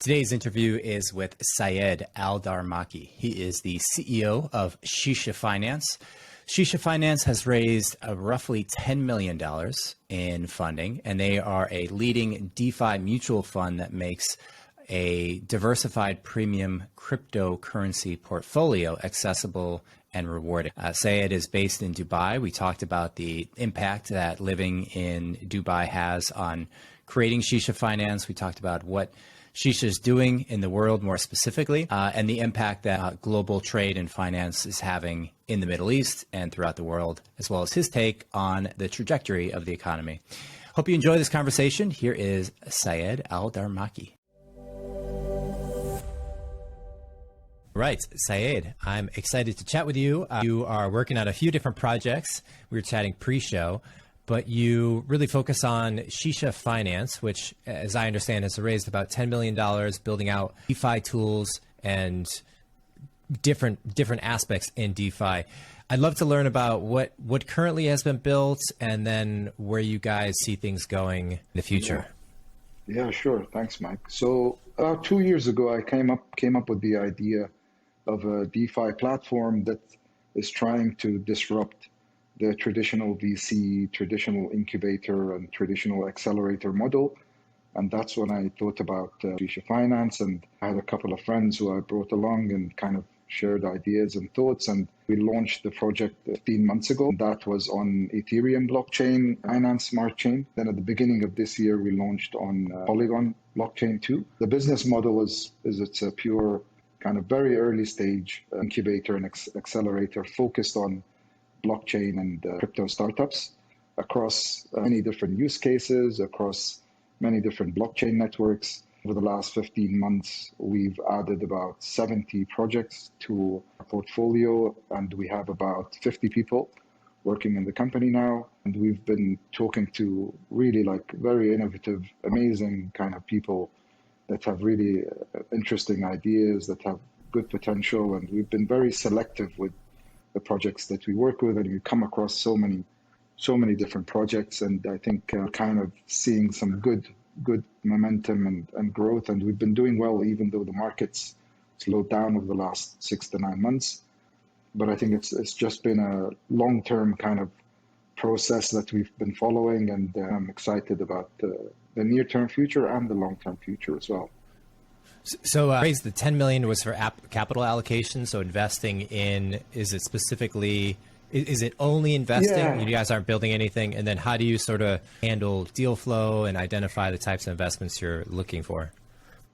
Today's interview is with Saeed Aldarmaki. He is the CEO of Sheesha Finance. Sheesha Finance has raised roughly $10 million in funding, and they are a leading DeFi mutual fund that makes a diversified premium cryptocurrency portfolio accessible and rewarding. Saeed is based in Dubai. We talked about the impact that living in Dubai has on creating Sheesha Finance. We talked about what Sheesha is doing in the world more specifically, and the impact that global trade and finance is having in the Middle East and throughout the world, as well as his take on the trajectory of the economy. Hope you enjoy this conversation. Here is Saeed Aldarmaki. Right, Saeed, I'm excited to chat with you. You are working on a few different projects. We were chatting pre-show, but you really focus on Sheesha Finance, which, as I understand, has raised about $10 million, building out DeFi tools and different aspects in DeFi. I'd love to learn about what currently has been built and then where you guys see things going in the future. Yeah, sure. Thanks, Mike. So 2 years ago, I came up with the idea of a DeFi platform that is trying to disrupt the traditional VC, traditional incubator, and traditional accelerator model. And that's when I thought about Sheesha Finance, and I had a couple of friends who I brought along and kind of shared ideas and thoughts. And we launched the project 15 months ago. That was on Ethereum blockchain, Binance Smart Chain. Then at the beginning of this year, we launched on Polygon blockchain too. The business model is it's a pure kind of very early stage incubator and accelerator focused on blockchain and crypto startups across many different use cases, across many different blockchain networks. Over the last 15 months, we've added about 70 projects to our portfolio, and we have about 50 people working in the company now. And we've been talking to really like very innovative, amazing kind of people that have really interesting ideas, that have good potential. And we've been very selective with the projects that we work with, and we come across so many different projects. And I think kind of seeing some good momentum and growth. And we've been doing well, even though the markets slowed down over the last 6 to 9 months. But I think it's just been a long-term kind of process that we've been following, and I'm excited about the near-term future and the long-term future as well. So raised the 10 million was for capital allocation. So investing in, is it only investing? Yeah. You guys aren't building anything. And then how do you sort of handle deal flow and identify the types of investments you're looking for?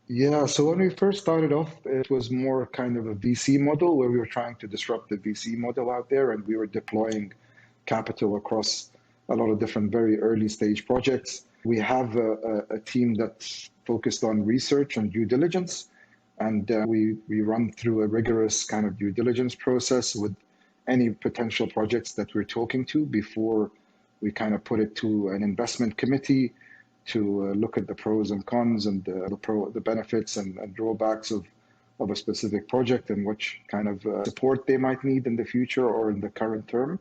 Yeah, so when we first started off, it was more kind of a VC model where we were trying to disrupt the VC model out there, and we were deploying capital across a lot of different very early stage projects. We have a team that's focused on research and due diligence, and we run through a rigorous kind of due diligence process with any potential projects that we're talking to before we kind of put it to an investment committee to look at the pros and cons and the benefits and drawbacks of a specific project and which kind of support they might need in the future or in the current term.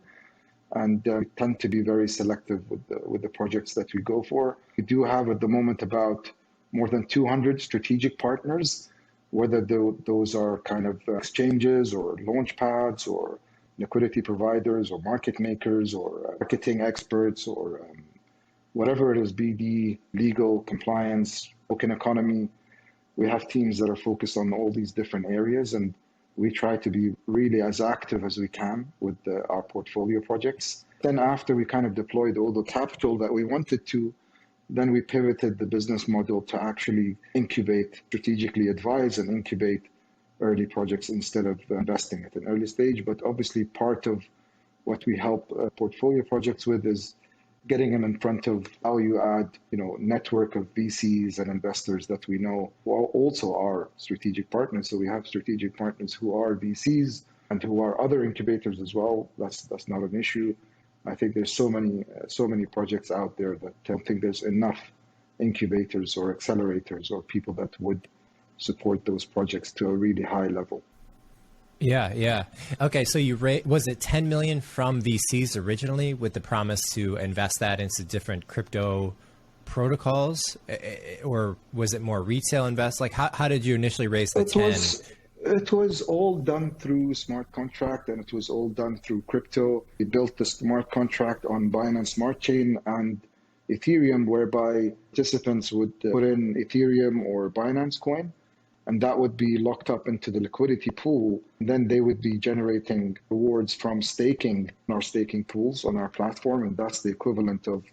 And we tend to be very selective with the projects that we go for. We do have at the moment about more than 200 strategic partners, whether those are kind of exchanges or launch pads or liquidity providers or market makers or marketing experts or whatever it is, BD, legal, compliance, token economy. We have teams that are focused on all these different areas, and we try to be really as active as we can with our portfolio projects. Then after we kind of deployed all the capital that we wanted to, then we pivoted the business model to actually incubate, strategically advise and incubate early projects instead of investing at an early stage. But obviously part of what we help portfolio projects with is getting them in front of value-add, network of VCs and investors that we know who are also our strategic partners. So we have strategic partners who are VCs and who are other incubators as well. That's not an issue. I think there's so many projects out there that I don't think there's enough incubators or accelerators or people that would support those projects to a really high level. Yeah. Okay, so was it 10 million from VCs originally with the promise to invest that into different crypto protocols, or was it more retail invest? Like how did you initially raise the 10? It was all done through smart contract, and it was all done through crypto. We built the smart contract on Binance Smart Chain and Ethereum, whereby participants would put in Ethereum or Binance coin, and that would be locked up into the liquidity pool. And then they would be generating rewards from staking in our staking pools on our platform, and that's the equivalent of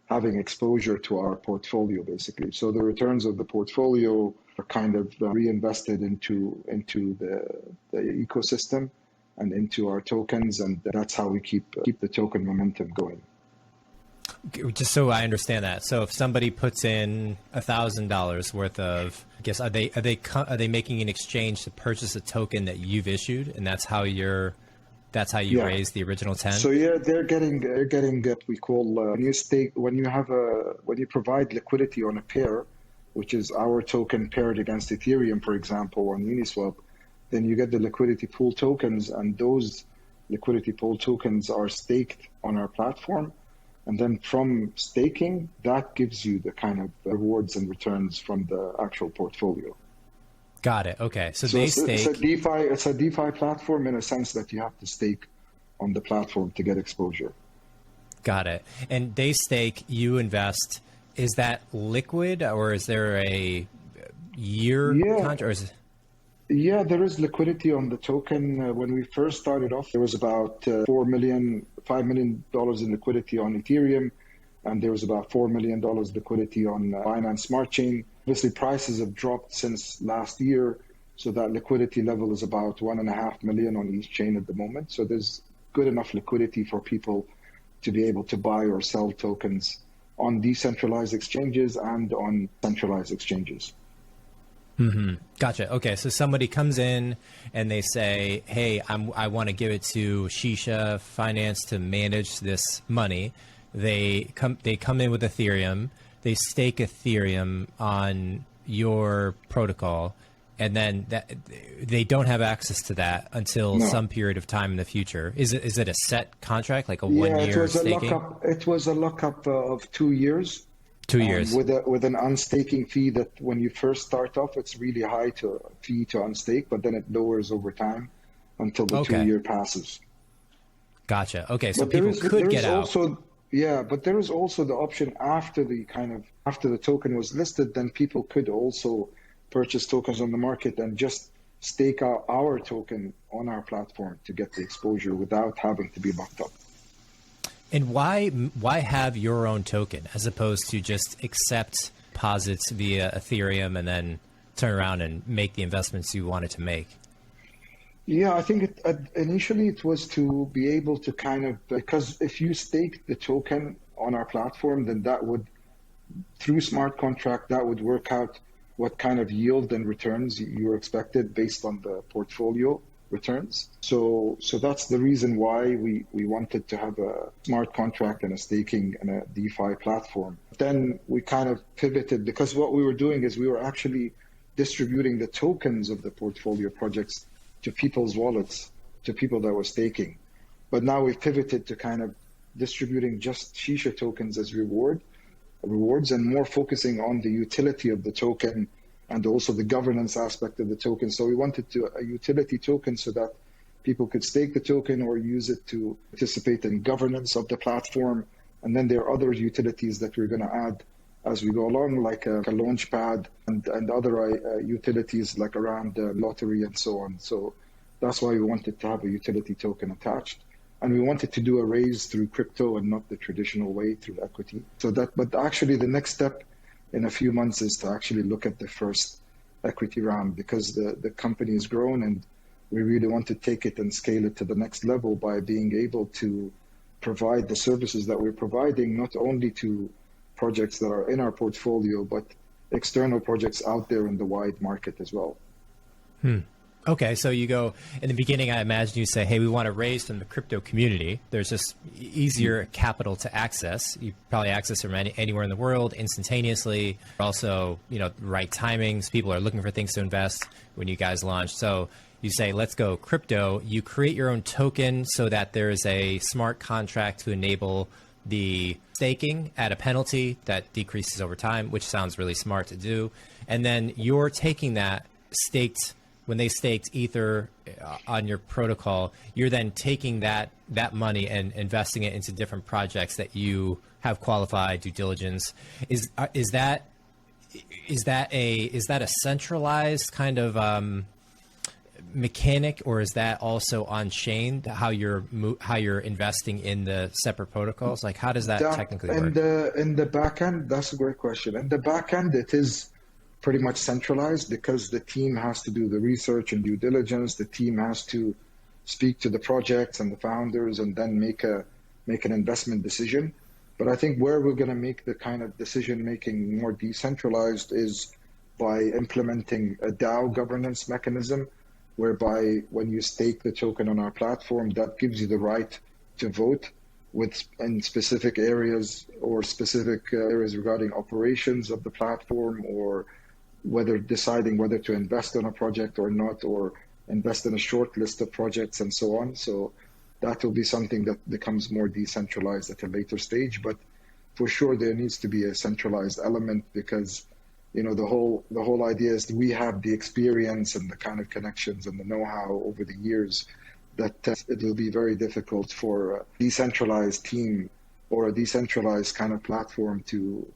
having exposure to our portfolio, basically. So the returns of the portfolio are kind of reinvested into the ecosystem and into our tokens, and that's how we keep the token momentum going. Just so I understand that. So if somebody puts in $1,000 worth of, I guess, are they making an exchange to purchase a token that you've issued, and that's how you raise the original 10? So yeah, they're getting what we call when you provide liquidity on a pair, which is our token paired against Ethereum, for example, on Uniswap, then you get the liquidity pool tokens, and those liquidity pool tokens are staked on our platform. And then from staking, that gives you the kind of rewards and returns from the actual portfolio. Got it. Okay. So they stake. It's a DeFi platform in a sense that you have to stake on the platform to get exposure. Got it. And they stake, you invest. Is that liquid, or is there a year contract? Or is it... Yeah, there is liquidity on the token. When we first started off, there was about $5 million in liquidity on Ethereum, and there was about $4 million liquidity on Binance Smart Chain. Obviously, prices have dropped since last year, so that liquidity level is about $1.5 million on each chain at the moment. So there's good enough liquidity for people to be able to buy or sell tokens on decentralized exchanges and on centralized exchanges. Mm-hmm. Gotcha. Okay, so somebody comes in and they say, "Hey, I want to give it to Sheesha Finance to manage this money." They come in with Ethereum. They stake Ethereum on your protocol, and then they don't have access to that until some period of time in the future. Is it a set contract, like a 1 year staking? It was a lockup of 2 years. 2 years with an unstaking fee that when you first start off, it's really high fee to unstake, but then it lowers over time until the 2 year passes. Gotcha. Okay, so people could get out. But there is also the option after the token was listed, then people could also purchase tokens on the market and just stake out our token on our platform to get the exposure without having to be locked up. And why have your own token as opposed to just accept deposits via Ethereum and then turn around and make the investments you wanted to make? Yeah, I think initially it was to be able to because if you stake the token on our platform, then that would, through smart contract, that would work out what kind of yield and returns you expected based on the portfolio returns. So that's the reason why we wanted to have a smart contract and a staking and a DeFi platform. Then we kind of pivoted, because what we were doing is we were actually distributing the tokens of the portfolio projects to people's wallets, to people that were staking. But now we've pivoted to kind of distributing just Sheesha tokens as rewards, and more focusing on the utility of the token and also the governance aspect of the token. So we wanted a utility token so that people could stake the token or use it to participate in governance of the platform. And then there are other utilities that we're going to add as we go along, like a launch pad and other utilities like around the lottery and so on. So that's why we wanted to have a utility token attached. And we wanted to do a raise through crypto and not the traditional way through equity. But actually the next step in a few months is to actually look at the first equity round, because the company has grown and we really want to take it and scale it to the next level by being able to provide the services that we're providing, not only to projects that are in our portfolio, but external projects out there in the wide market as well. Okay, so you go, in the beginning, I imagine you say, hey, we want to raise from the crypto community. There's just easier capital to access. You probably access from anywhere in the world instantaneously. Also, right timings. People are looking for things to invest when you guys launch. So you say, let's go crypto. You create your own token so that there is a smart contract to enable the staking at a penalty that decreases over time, which sounds really smart to do. And then you're taking that staked, when they staked Ether on your protocol, you're then taking that money and investing it into different projects that you have qualified due diligence. Is that a centralized kind of mechanic, or is that also on chain? How you're investing in the separate protocols? Like, how does that technically work? In the back end, that's a great question. In the back end, it is pretty much centralized because the team has to do the research and due diligence. The team has to speak to the projects and the founders and then make an investment decision. But I think where we're going to make the kind of decision making more decentralized is by implementing a DAO governance mechanism, whereby when you stake the token on our platform, that gives you the right to vote in specific areas or specific areas regarding operations of the platform, or deciding whether to invest in a project or not, or invest in a short list of projects and so on. So that will be something that becomes more decentralized at a later stage. But for sure, there needs to be a centralized element because, you know, the whole idea is we have the experience and the kind of connections and the know-how over the years that it will be very difficult for a decentralized team or a decentralized kind of platform to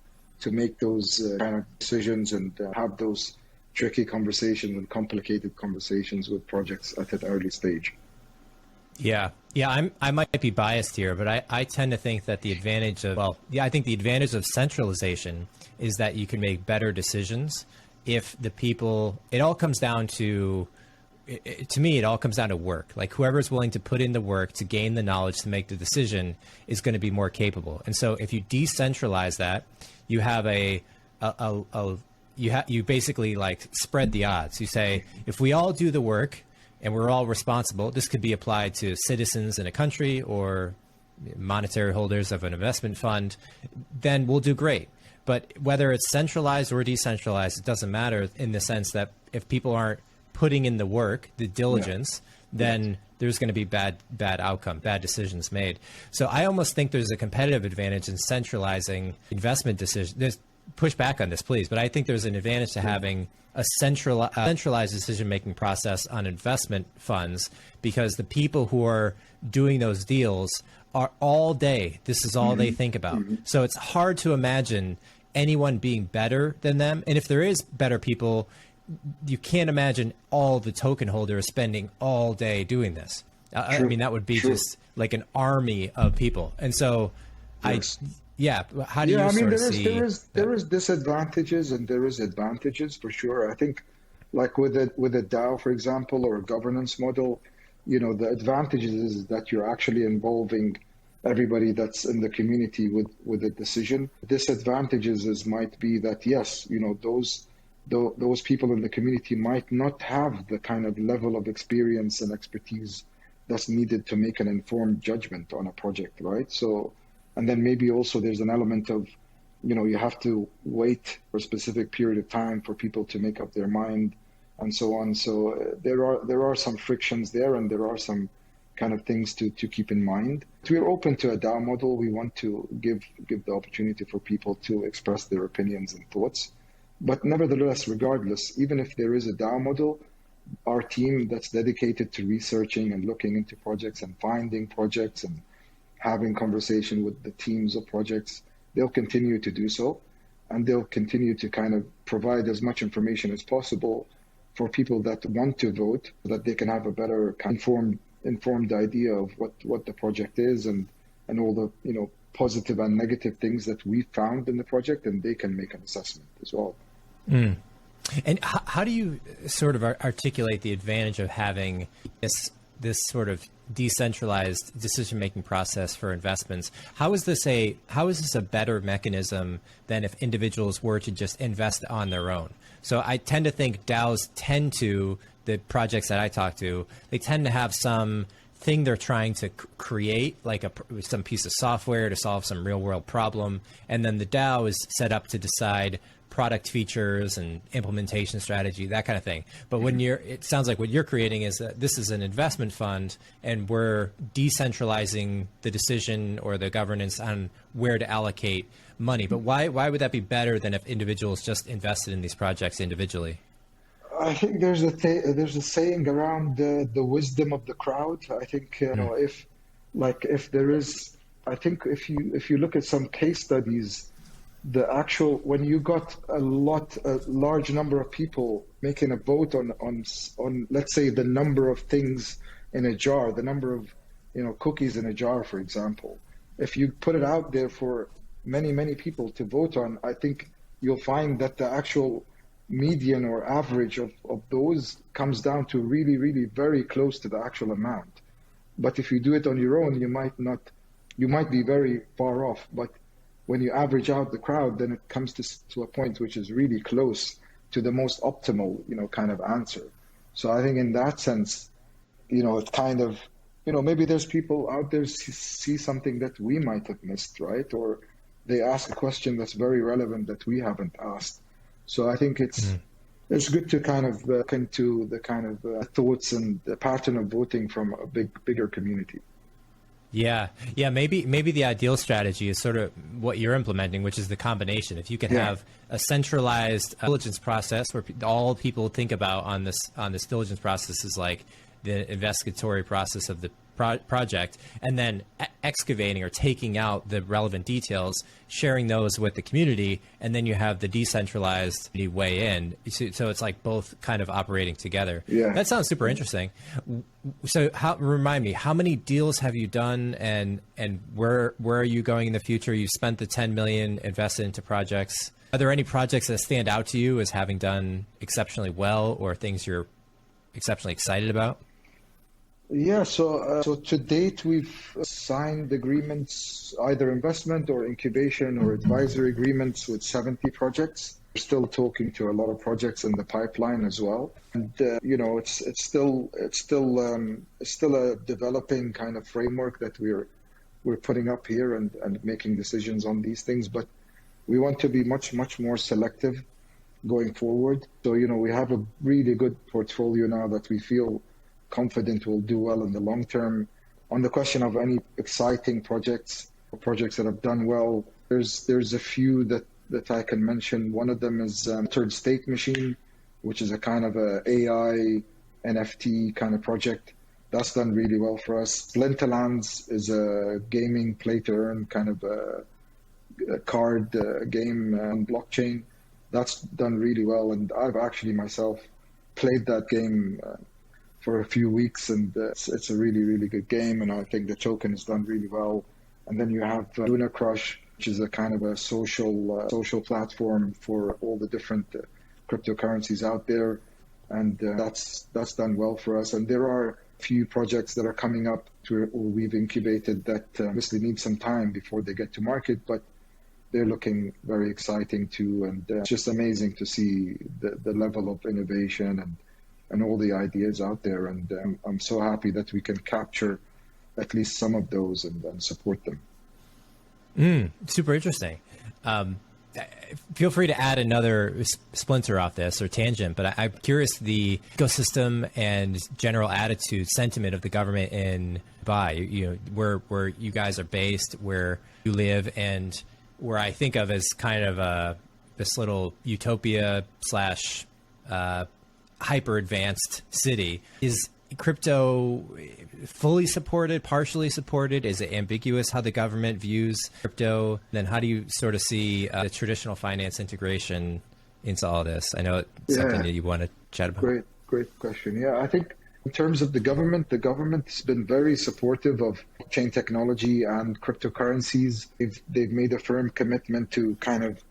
make those kind of decisions and have those tricky conversations and complicated conversations with projects at an early stage. Yeah, I might be biased here, but I tend to think that the advantage of, I think the advantage of centralization is that you can make better decisions if the people, it all comes down to me, it all comes down to work. Like whoever's willing to put in the work to gain the knowledge to make the decision is going to be more capable. And so if you decentralize that, you have you basically like spread the odds. You say, if we all do the work and we're all responsible, this could be applied to citizens in a country or monetary holders of an investment fund, then we'll do great. But whether it's centralized or decentralized, it doesn't matter in the sense that if people aren't putting in the work, the diligence, then there's going to be bad outcome, bad decisions made. So I almost think there's a competitive advantage in centralizing investment decisions. Push back on this, please. But I think there's an advantage to having a centralized decision-making process on investment funds, because the people who are doing those deals are all day. This is all they think about. So it's hard to imagine anyone being better than them. And if there is better people, you can't imagine all the token holders spending all day doing this. I mean, that would be just like an army of people. And so how do you sort of see? There is disadvantages and there is advantages for sure. I think like with a DAO, for example, or a governance model, you know, the advantages is that you're actually involving everybody that's in the community with a decision. Disadvantages might be that, yes, you know, those people in the community might not have the kind of level of experience and expertise that's needed to make an informed judgment on a project, right? So, and then maybe also there's an element of, you know, you have to wait for a specific period of time for people to make up their mind and so on. So there are some frictions there, and there are some kind of things to keep in mind. We're open to a DAO model. We want to give the opportunity for people to express their opinions and thoughts. But nevertheless, regardless, even if there is a DAO model, our team that's dedicated to researching and looking into projects and finding projects and having conversation with the teams of projects, they'll continue to do so. And they'll continue to kind of provide as much information as possible for people that want to vote, so that they can have a better informed idea of what the project is and all the, you know, positive and negative things that we found in the project, and they can make an assessment as well. And how do you sort of articulate the advantage of having this sort of decentralized decision-making process for investments? How is this a better mechanism than if individuals were to just invest on their own? So I tend to think DAOs the projects that I talk to, they tend to have some thing they're trying to create, like some piece of software to solve some real world problem. And then the DAO is set up to decide product features and implementation strategy, that kind of thing. But when it sounds like what you're creating is that this is an investment fund, and we're decentralizing the decision or the governance on where to allocate money. But why would that be better than if individuals just invested in these projects individually? I think there's a saying around the wisdom of the crowd. I think if there is, I think if you look at some case studies, the actual, when you got a large number of people making a vote on let's say the number of things in a jar, the number of cookies in a jar, for example, if you put it out there for many people to vote on, I think you'll find that the actual median or average of those comes down to really very close to the actual amount. But if you do it on your own, you might be very far off. But when you average out the crowd, then it comes to a point which is really close to the most optimal, kind of answer. So I think in that sense, it's kind of, maybe there's people out there see something that we might have missed, right? Or they ask a question that's very relevant that we haven't asked. So I think it's good to kind of look into the kind of thoughts and the pattern of voting from a bigger community. Yeah. Maybe the ideal strategy is sort of what you're implementing, which is the combination. If you could have a centralized diligence process where all people think about on this diligence process is like the investigatory process of the project, and then excavating or taking out the relevant details, sharing those with the community, and then you have the decentralized way in. So it's like both kind of operating together. Yeah. That sounds super interesting. So remind me, how many deals have you done, and where are you going in the future? You spent the 10 million invested into projects. Are there any projects that stand out to you as having done exceptionally well, or things you're exceptionally excited about? Yeah, so to date, we've signed agreements, either investment or incubation or advisory agreements with 70 projects. We're still talking to a lot of projects in the pipeline as well. And, it's still a developing kind of framework that we're putting up here and making decisions on these things. But we want to be much more selective going forward. So, we have a really good portfolio now that we feel confident will do well in the long term. On the question of any exciting projects or projects that have done well, there's a few that I can mention. One of them is Third State Machine, which is a kind of a AI NFT kind of project. That's done really well for us. Splinterlands is a gaming play-to-earn kind of a card game on blockchain. That's done really well, and I've actually myself played that game for a few weeks, and it's a really good game, and I think the token has done really well. And then you have Luna Crush, which is a kind of a social platform for all the different cryptocurrencies out there, and that's done well for us. And there are a few projects that are coming up or we've incubated that obviously need some time before they get to market, but they're looking very exciting too. And it's just amazing to see the level of innovation and all the ideas out there. And I'm so happy that we can capture at least some of those and support them. Super interesting. Feel free to add another splinter off this or tangent, but I'm curious the ecosystem and general attitude, sentiment of the government in Dubai, where you guys are based, where you live, and where I think of as kind of this little utopia / hyper advanced city. Is crypto fully supported, partially supported? Is it ambiguous how the government views crypto? Then how do you sort of see the traditional finance integration into all this? I know it's something that you want to chat about. Great question. Yeah, I think in terms of the government's been very supportive of blockchain technology and cryptocurrencies. They've made a firm commitment to kind of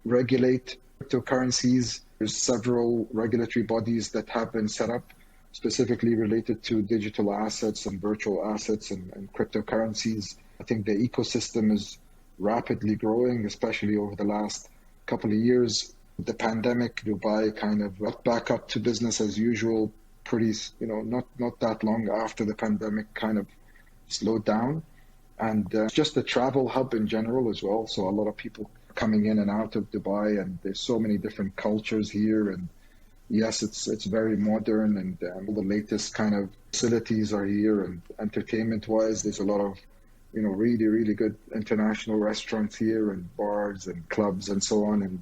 regulate cryptocurrencies. There's several regulatory bodies that have been set up specifically related to digital assets and virtual assets and cryptocurrencies. I think the ecosystem is rapidly growing, especially over the last couple of years. The pandemic, Dubai kind of got back up to business as usual pretty, not that long after the pandemic kind of slowed down. And just the travel hub in general as well. So a lot of people coming in and out of Dubai, and there's so many different cultures here. And yes, it's very modern, and all the latest kind of facilities are here. And entertainment-wise, there's a lot of really, really good international restaurants here, and bars and clubs and so on. And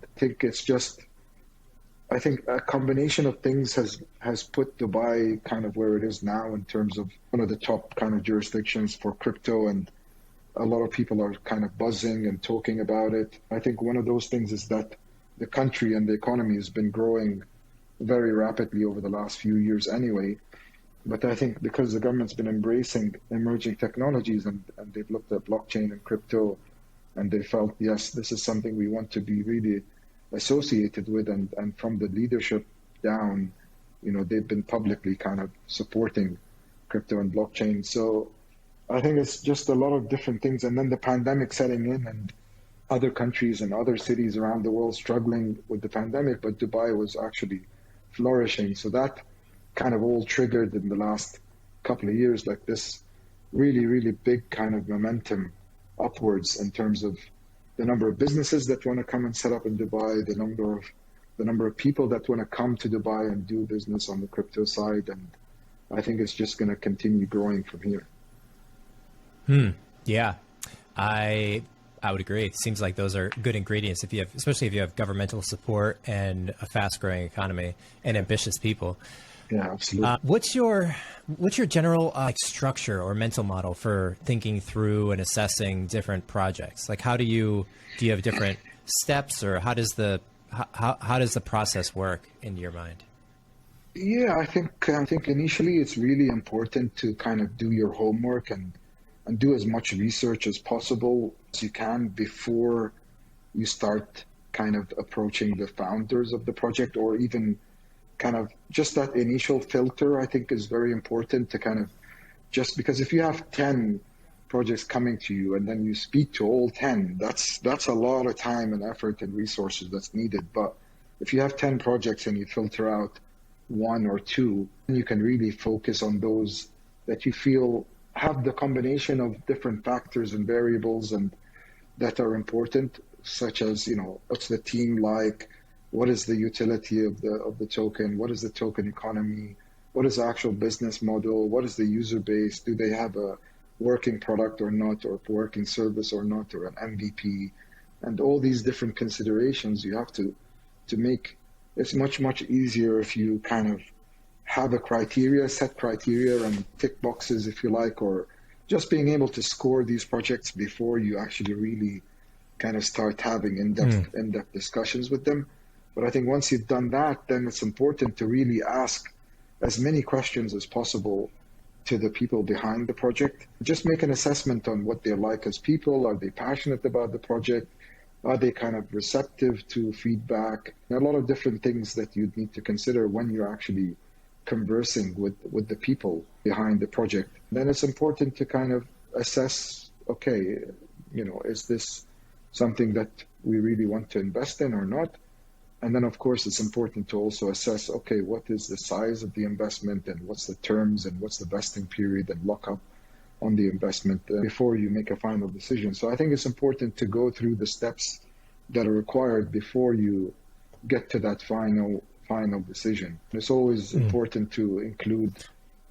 I think a combination of things has put Dubai kind of where it is now in terms of one of the top kind of jurisdictions for crypto, and a lot of people are kind of buzzing and talking about it. I think one of those things is that the country and the economy has been growing very rapidly over the last few years anyway. But I think because the government's been embracing emerging technologies, and they've looked at blockchain and crypto, and they felt, yes, this is something we want to be really associated with, and from the leadership down, they've been publicly kind of supporting crypto and blockchain. So I think it's just a lot of different things. And then the pandemic setting in, and other countries and other cities around the world struggling with the pandemic, but Dubai was actually flourishing. So that kind of all triggered in the last couple of years, like this really, really big kind of momentum upwards in terms of the number of businesses that want to come and set up in Dubai, the number of people that want to come to Dubai and do business on the crypto side. And I think it's just going to continue growing from here. Yeah, I would agree. It seems like those are good ingredients especially if you have governmental support and a fast growing economy and ambitious people. Yeah, absolutely. What's your general structure or mental model for thinking through and assessing different projects? Like, do you have different steps, or how does the process work in your mind? Yeah, I think initially it's really important to kind of do your homework and do as much research as possible as you can before you start kind of approaching the founders of the project, or even kind of just that initial filter. I think is very important to kind of, just because if you have 10 projects coming to you and then you speak to all 10, that's a lot of time and effort and resources that's needed. But if you have 10 projects and you filter out one or two, then you can really focus on those that you feel have the combination of different factors and variables and that are important, such as, what's the team like? What is the utility of the token? What is the token economy? What is the actual business model? What is the user base? Do they have a working product or not, or working service or not, or an MVP? And all these different considerations you have to make. It's much, much easier if you kind of have set criteria and tick boxes, if you like, or just being able to score these projects before you actually really kind of start having in-depth discussions with them. But I think once you've done that, then it's important to really ask as many questions as possible to the people behind the project. Just make an assessment on what they're like as people. Are they passionate about the project? Are they kind of receptive to feedback? There are a lot of different things that you'd need to consider when you're actually conversing with the people behind the project. Then it's important to kind of assess, okay, is this something that we really want to invest in or not? And then, of course, it's important to also assess, okay, what is the size of the investment, and what's the terms, and what's the vesting period and lockup on the investment before you make a final decision. So I think it's important to go through the steps that are required before you get to that final decision. It's always important to include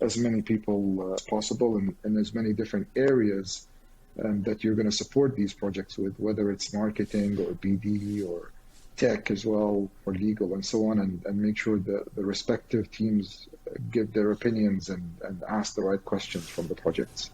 as many people as possible in as many different areas that you're going to support these projects with, whether it's marketing or BD or tech as well, or legal and so on, and make sure that the respective teams give their opinions and ask the right questions from the projects.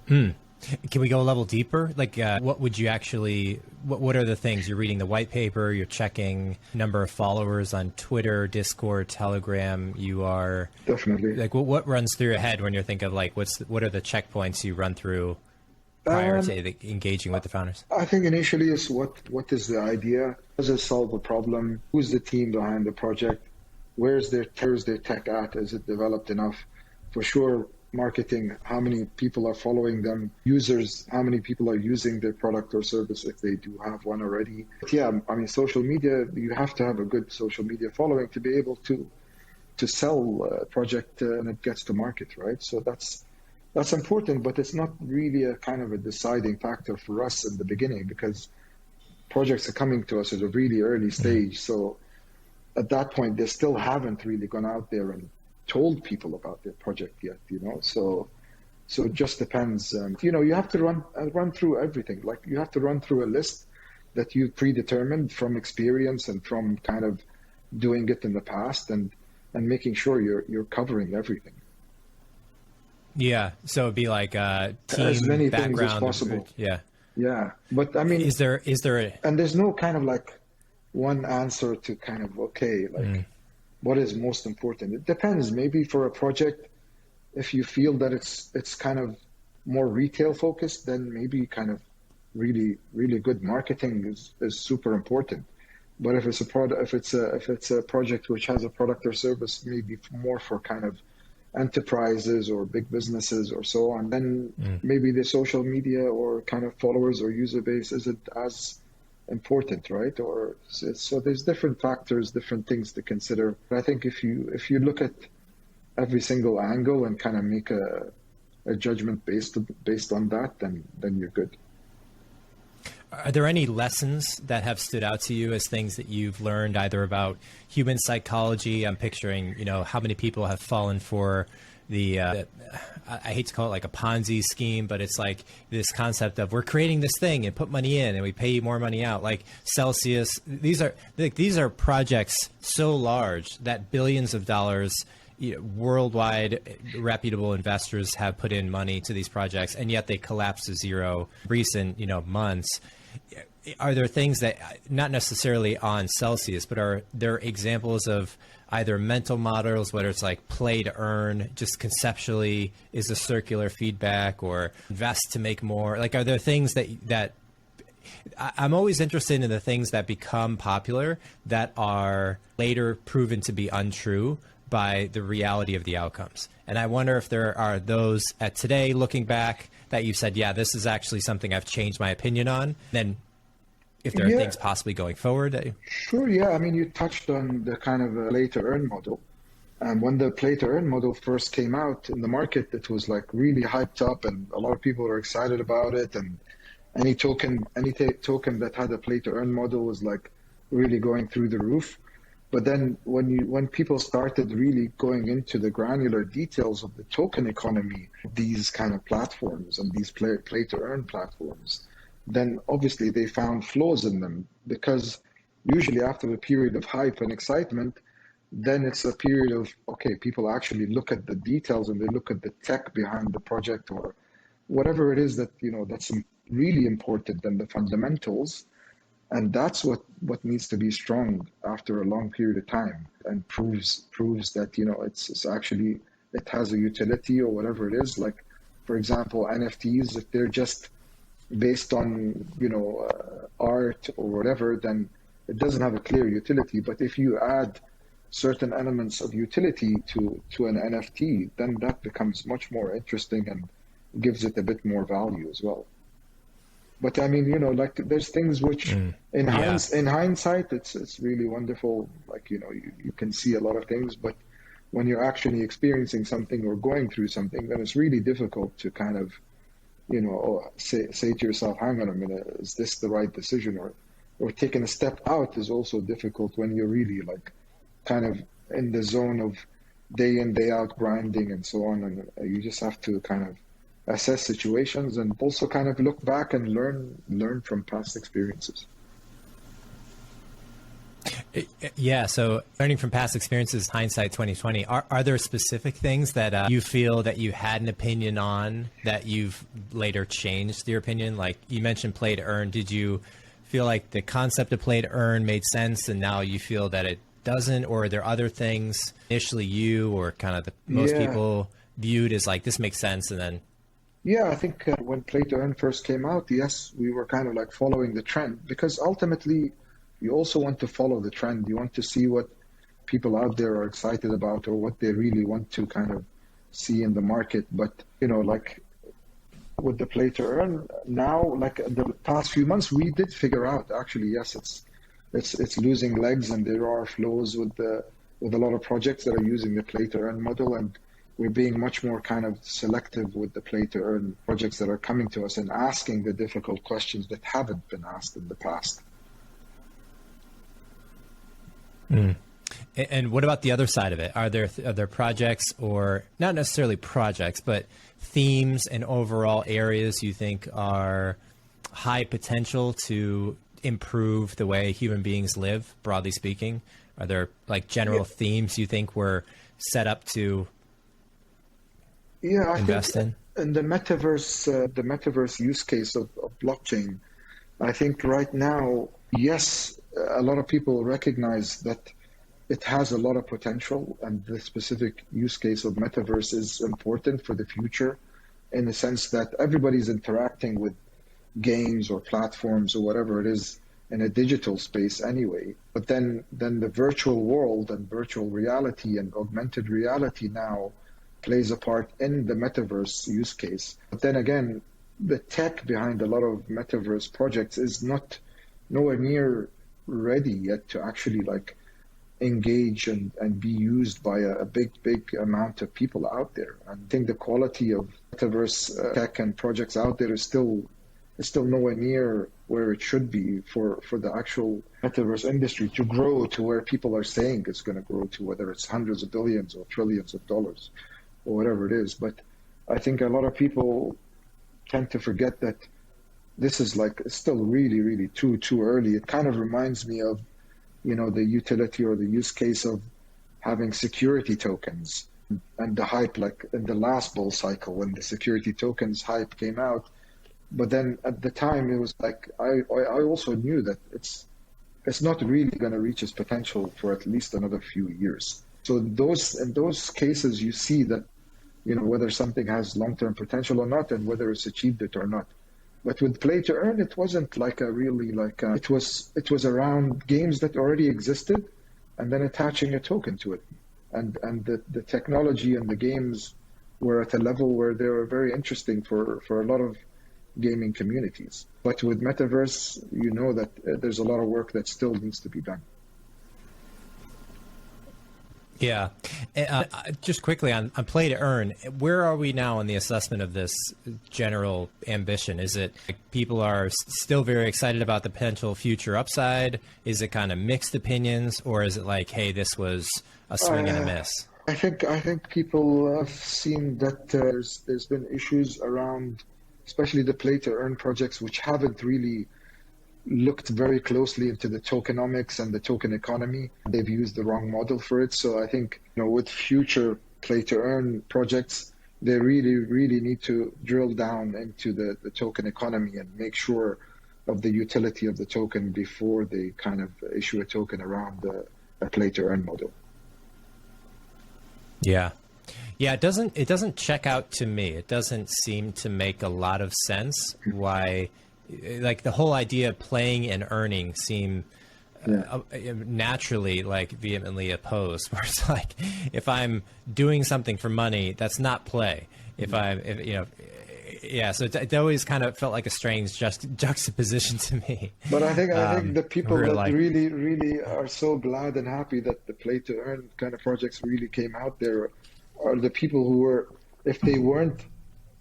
Can we go a level deeper? Like, what would you actually, what are the things? You're reading the white paper, you're checking number of followers on Twitter, Discord, Telegram. You are definitely like, what runs through your head when you're thinking of like, what are the checkpoints you run through prior to engaging with the founders? I think initially is what is the idea? Does it solve a problem? Who's the team behind the project? Where's their tech at? Is it developed enough? For sure, marketing, how many people are following them? Users, how many people are using their product or service if they do have one already? But yeah, I mean, social media, you have to have a good social media following to be able to sell a project and it gets to market, right? So that's important, but it's not really a kind of a deciding factor for us in the beginning, because projects are coming to us at a really early stage. So at that point, they still haven't really gone out there and told people about their project yet, So it just depends. You have to run through everything. Like you have to run through a list that you predetermined from experience and from kind of doing it in the past, and making sure you're covering everything. Yeah. So it'd be like team as many background things as possible. Yeah. But I mean, is there and there's no kind of like one answer to kind of, what is most important? It depends. Maybe for a project, if you feel that it's kind of more retail focused, then maybe kind of really, really good marketing is super important. But if it's a project which has a product or service, maybe more for kind of enterprises or big businesses or so on, then maybe the social media or kind of followers or user base isn't as important, right? Or so there's different factors, different things to consider. But I think if you look at every single angle and kind of make a judgment based on that, then you're good. Are there any lessons that have stood out to you as things that you've learned either about human psychology? I'm picturing, how many people have fallen for I hate to call it like a Ponzi scheme, but it's like this concept of we're creating this thing and put money in and we pay you more money out. Like Celsius, these are projects so large that billions of dollars, worldwide reputable investors have put in money to these projects, and yet they collapse to zero recent, months. Are there things that, not necessarily on Celsius, but are there examples of either mental models, whether it's like play to earn, just conceptually is a circular feedback, or invest to make more? Like, are there things that I'm always interested in the things that become popular that are later proven to be untrue by the reality of the outcomes. And I wonder if there are those at today, looking back, that you said, yeah, this is actually something I've changed my opinion on. Then if there are things possibly going forward. Sure, yeah. I mean, you touched on the kind of play to earn model. When the play to earn model first came out in the market, it was like really hyped up and a lot of people were excited about it. And any token that had a play to earn model was like really going through the roof. But then when people started really going into the granular details of the token economy, these kind of platforms and these play to earn platforms, then obviously they found flaws in them, because usually after a period of hype and excitement, then it's a period of, people actually look at the details and they look at the tech behind the project or whatever it is that, that's really important, and the fundamentals. And that's what needs to be strong after a long period of time, and proves that, it's actually, it has a utility or whatever it is. Like, for example, NFTs, if they're just based on, art or whatever, then it doesn't have a clear utility. But if you add certain elements of utility to an NFT, then that becomes much more interesting and gives it a bit more value as well. But I mean, like there's things which in hindsight, it's really wonderful. Like, you can see a lot of things, but when you're actually experiencing something or going through something, then it's really difficult to kind of, say to yourself, hang on a minute, is this the right decision? Or taking a step out is also difficult when you're really like kind of in the zone of day in, day out grinding and so on. And you just have to kind of assess situations and also kind of look back and learn from past experiences. Yeah. So learning from past experiences, hindsight 2020, are there specific things that you feel that you had an opinion on that you've later changed your opinion? Like you mentioned play to earn. Did you feel like the concept of play to earn made sense and now you feel that it doesn't? Or are there other things initially you or kind of most people viewed as like, this makes sense, and then? Yeah, I think when play to earn first came out, yes, we were kind of like following the trend, because ultimately you also want to follow the trend. You want to see what people out there are excited about or what they really want to kind of see in the market. But, like with the play to earn now, like the past few months, we did figure out actually, yes, it's losing legs and there are flaws with a lot of projects that are using the play to earn model, and we're being much more kind of selective with the play to earn projects that are coming to us and asking the difficult questions that haven't been asked in the past. And what about the other side of it? Are there projects, or not necessarily projects, but themes and overall areas you think are high potential to improve the way human beings live, broadly speaking? Are there like general themes you think were set up to invest in? In the metaverse use case of blockchain, I think right now, yes, a lot of people recognize that it has a lot of potential, and the specific use case of metaverse is important for the future, in the sense that everybody's interacting with games or platforms or whatever it is in a digital space anyway. But then the virtual world and virtual reality and augmented reality now plays a part in the metaverse use case. But then again, the tech behind a lot of metaverse projects is nowhere near ready yet to actually like engage and be used by a big amount of people out there. I think the quality of metaverse tech and projects out there is still nowhere near where it should be for the actual metaverse industry to grow to where people are saying it's going to grow to, whether it's hundreds of billions or trillions of dollars or whatever it is. But I think a lot of people tend to forget that this is like, it's still really too early. It kind of reminds me of, the utility or the use case of having security tokens and the hype, like in the last bull cycle when the security tokens hype came out. But then at the time it was like, I also knew that it's not really going to reach its potential for at least another few years. So in those cases, you see that, whether something has long-term potential or not, and whether it's achieved it or not. But with play to earn, it wasn't like it was around games that already existed, and then attaching a token to it, and the technology and the games were at a level where they were very interesting for a lot of gaming communities. But with Metaverse, that there's a lot of work that still needs to be done. Yeah. Just quickly on play to earn, where are we now in the assessment of this general ambition? Is it like people are still very excited about the potential future upside? Is it kind of mixed opinions, or is it like, hey, this was a swing and a miss? I think people have seen that there's been issues around, especially the play to earn projects, which haven't really looked very closely into the tokenomics and the token economy. They've used the wrong model for it. So I think, with future play to earn projects, they really need to drill down into the token economy and make sure of the utility of the token before they kind of issue a token around a play to earn model. Yeah. Yeah, it doesn't check out to me. It doesn't seem to make a lot of sense why, like, the whole idea of playing and earning seem naturally like vehemently opposed. Where it's like, if I'm doing something for money, that's not play. So it always kind of felt like a strange juxtaposition to me. But I think the people that really are so glad and happy that the play to earn kind of projects really came out there are the people who were, if they weren't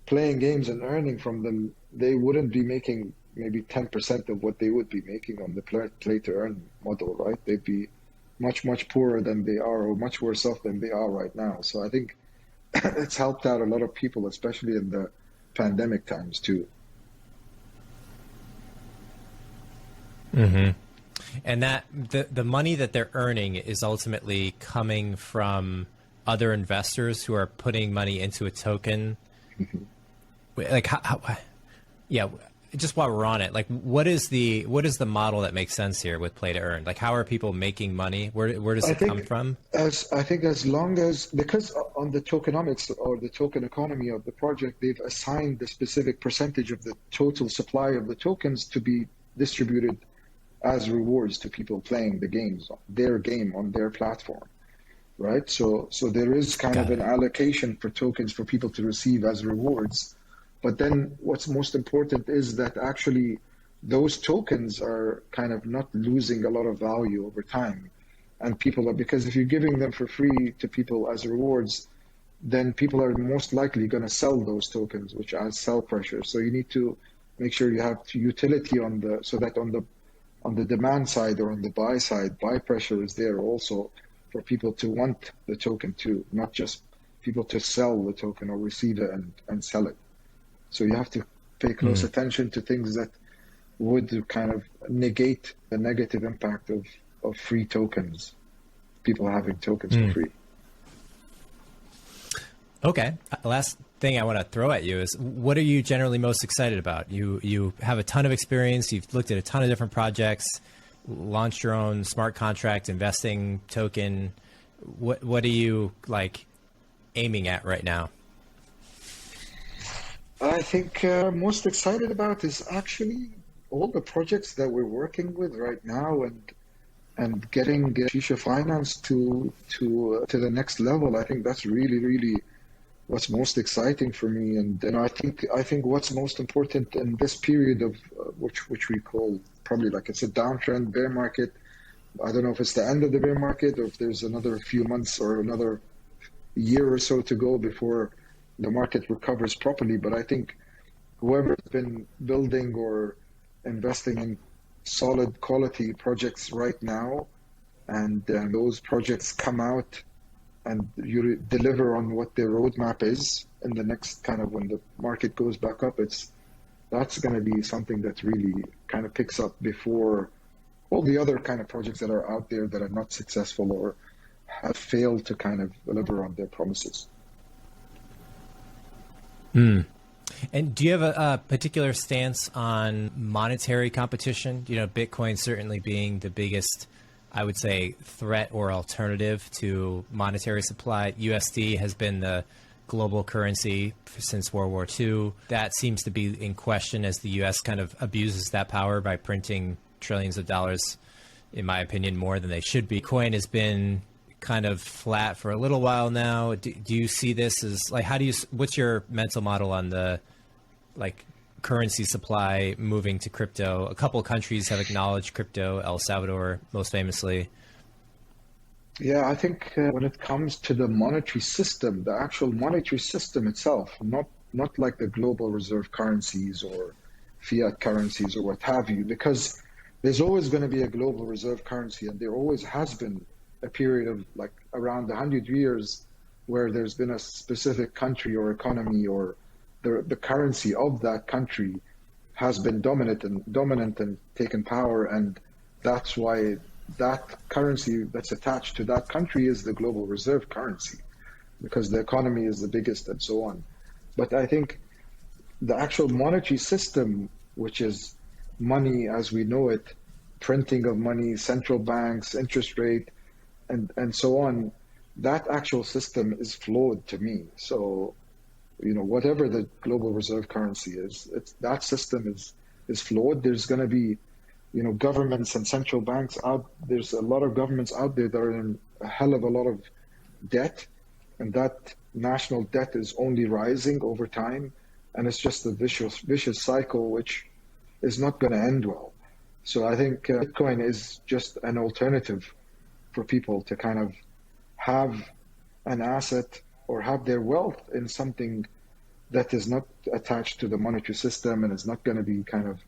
playing games and earning from them, they wouldn't be making maybe 10% of what they would be making on the play to earn model, right? They'd be much poorer than they are, or much worse off than they are right now. So I think it's helped out a lot of people, especially in the pandemic times too. Mm-hmm. And that the money that they're earning is ultimately coming from other investors who are putting money into a token. Like just while we're on it, like what is the model that makes sense here with play to earn? Like, how are people making money? Where does it come from? Because on the tokenomics or the token economy of the project, they've assigned the specific percentage of the total supply of the tokens to be distributed as rewards to people playing the games, their game on their platform. Right, so there is kind of an allocation for tokens for people to receive as rewards, but then what's most important is that actually those tokens are kind of not losing a lot of value over time, and because if you're giving them for free to people as rewards, then people are most likely going to sell those tokens, which adds sell pressure. So you need to make sure you have utility so that on on the demand side or on the buy side, buy pressure is there also for people to want the token too, not just people to sell the token or receive it and sell it. So you have to pay close attention to things that would kind of negate the negative impact of free tokens, people having tokens for free. Okay. Last thing I want to throw at you is, what are you generally most excited about? You have a ton of experience. You've looked at a ton of different projects, launched your own smart contract investing token. What are you like aiming at right now? I think most excited about is actually all the projects that we're working with right now and getting Sheesha Finance to the next level. I think that's really what's most exciting for me. And I think what's most important in this period of which we call probably like it's a downtrend bear market. I don't know if it's the end of the bear market or if there's another few months or another year or so to go before the market recovers properly. But I think whoever's been building or investing in solid quality projects right now, and those projects come out and you deliver on what their roadmap is in the next kind of when the market goes back up, that's going to be something that really kind of picks up before all the other kind of projects that are out there that are not successful or have failed to kind of deliver on their promises. And do you have a particular stance on monetary competition? You know, Bitcoin certainly being the biggest, I would say, threat or alternative to monetary supply. USD has been the global currency since World War II. That seems to be in question as the US kind of abuses that power by printing trillions of dollars, in my opinion, more than they should be. Bitcoin has been kind of flat for a little while now. Do you see this as like, what's your mental model on the like currency supply moving to crypto? A couple of countries have acknowledged crypto, El Salvador most famously. Yeah, I think when it comes to the monetary system, the actual monetary system itself, not like the global reserve currencies or fiat currencies or what have you, because there's always going to be a global reserve currency, and there always has been a period of like around 100 years where there's been a specific country or economy or the currency of that country has been dominant and taken power, and that's why that currency that's attached to that country is the global reserve currency, because the economy is the biggest and so on. But I think the actual monetary system, which is money as we know it, printing of money, central banks, interest rate, and so on, that actual system is flawed to me. So, whatever the global reserve currency is, that system is flawed. There's going to be, governments and central banks out. There's a lot of governments out there that are in a hell of a lot of debt, and that national debt is only rising over time, and it's just a vicious cycle which is not going to end well. So I think Bitcoin is just an alternative for people to kind of have an asset or have their wealth in something that is not attached to the monetary system and is not going to be kind of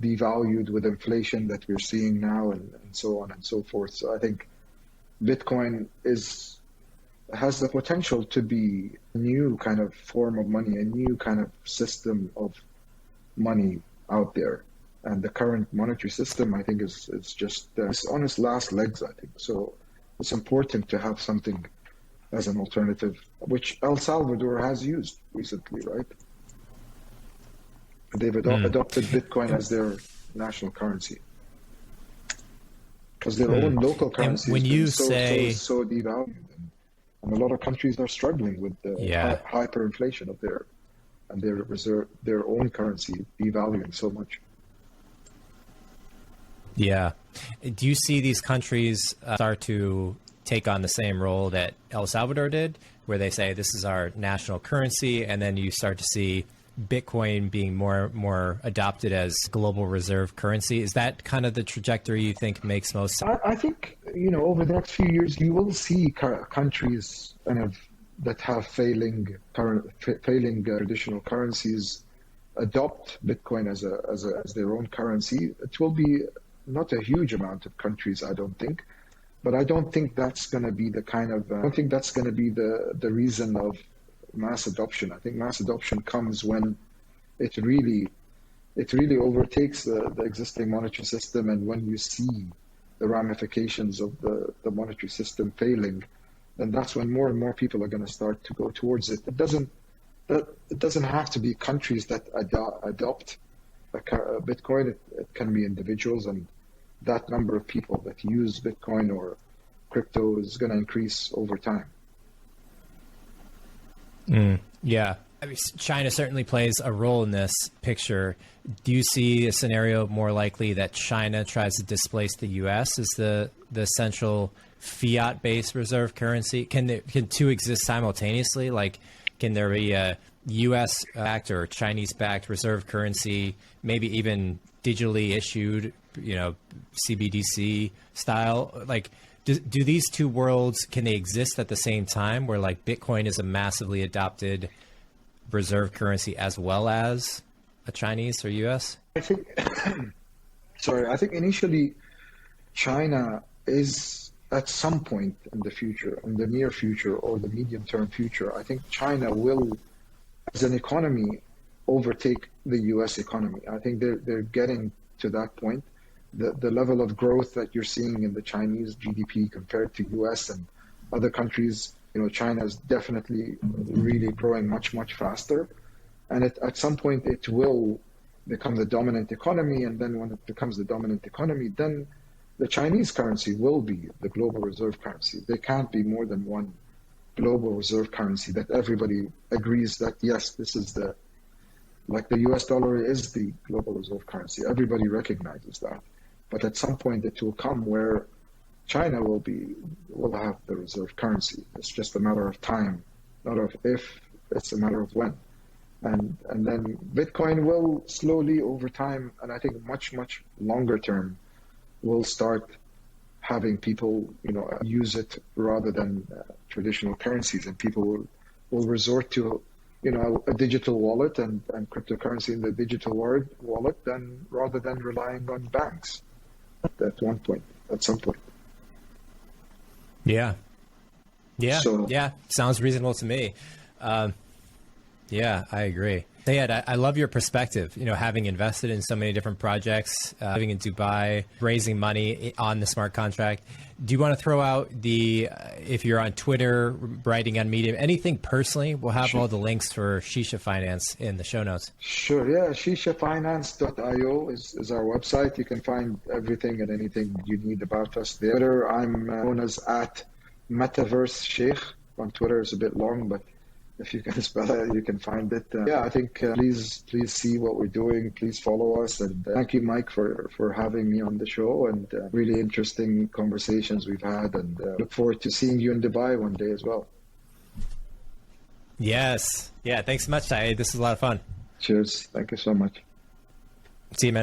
devalued with inflation that we're seeing now and so on and so forth. So I think Bitcoin has the potential to be a new kind of form of money, a new kind of system of money out there. And the current monetary system, I think, is just it's on its last legs, I think. So it's important to have something as an alternative, which El Salvador has used recently, right? They've adopted Bitcoin as their national currency because their own local currency is so devalued, and a lot of countries are struggling with the hyperinflation of their own currency devaluing so much. Yeah. Do you see these countries start to take on the same role that El Salvador did, where they say this is our national currency, and then you start to see Bitcoin being more adopted as global reserve currency? Is that kind of the trajectory you think makes most sense? I think, over the next few years, you will see countries kind of that have failing traditional currencies adopt Bitcoin as their own currency. It will be not a huge amount of countries, I don't think. But I don't think that's going to be the kind of, I don't think that's going to be the reason of mass adoption. I think mass adoption comes when it really overtakes the existing monetary system, and when you see the ramifications of the monetary system failing, then that's when more and more people are going to start to go towards it. It doesn't have to be countries that adopt Bitcoin. It can be individuals, and that number of people that use Bitcoin or crypto is going to increase over time. Yeah. I mean, China certainly plays a role in this picture. Do you see a scenario more likely that China tries to displace the U.S. as the central fiat-based reserve currency? Can two exist simultaneously? Like, can there be a U.S.-backed or Chinese-backed reserve currency, maybe even digitally issued, CBDC style? Like, do these two worlds, can they exist at the same time, where like Bitcoin is a massively adopted reserve currency as well as a Chinese or US? I think, I think initially China is at some point in the future, in the near future or the medium-term future, I think China will, as an economy, overtake the US economy. I think they're getting to that point. The level of growth that you're seeing in the Chinese GDP compared to US and other countries, China is definitely really growing much, much faster. And at some point it will become the dominant economy. And then when it becomes the dominant economy, then the Chinese currency will be the global reserve currency. There can't be more than one global reserve currency that everybody agrees that, yes, this is like the US dollar is the global reserve currency. Everybody recognizes that. But at some point it will come where China will have the reserve currency. It's just a matter of time, not of if, it's a matter of when. And then Bitcoin will slowly over time, and I think much, much longer term, will start having people, use it rather than traditional currencies, and people will resort to, a digital wallet and cryptocurrency in the digital wallet, then rather than relying on banks at some point. Yeah. Sounds reasonable to me. Yeah, I agree. Saeed, I love your perspective, having invested in so many different projects, living in Dubai, raising money on the smart contract. Do you want to throw out if you're on Twitter, writing on Medium, anything personally? We'll have all the links for Sheesha Finance in the show notes. Sure, yeah. SheeshaFinance.io is our website. You can find everything and anything you need about us there. I'm known as @Metaverse Sheikh on Twitter. It's a bit long, but if you can spell it, you can find it. I think please see what we're doing. Please follow us. And thank you, Mike, for having me on the show, and really interesting conversations we've had. And look forward to seeing you in Dubai one day as well. Yes. Yeah. Thanks so much, Saeed. This was a lot of fun. Cheers. Thank you so much. See you, man.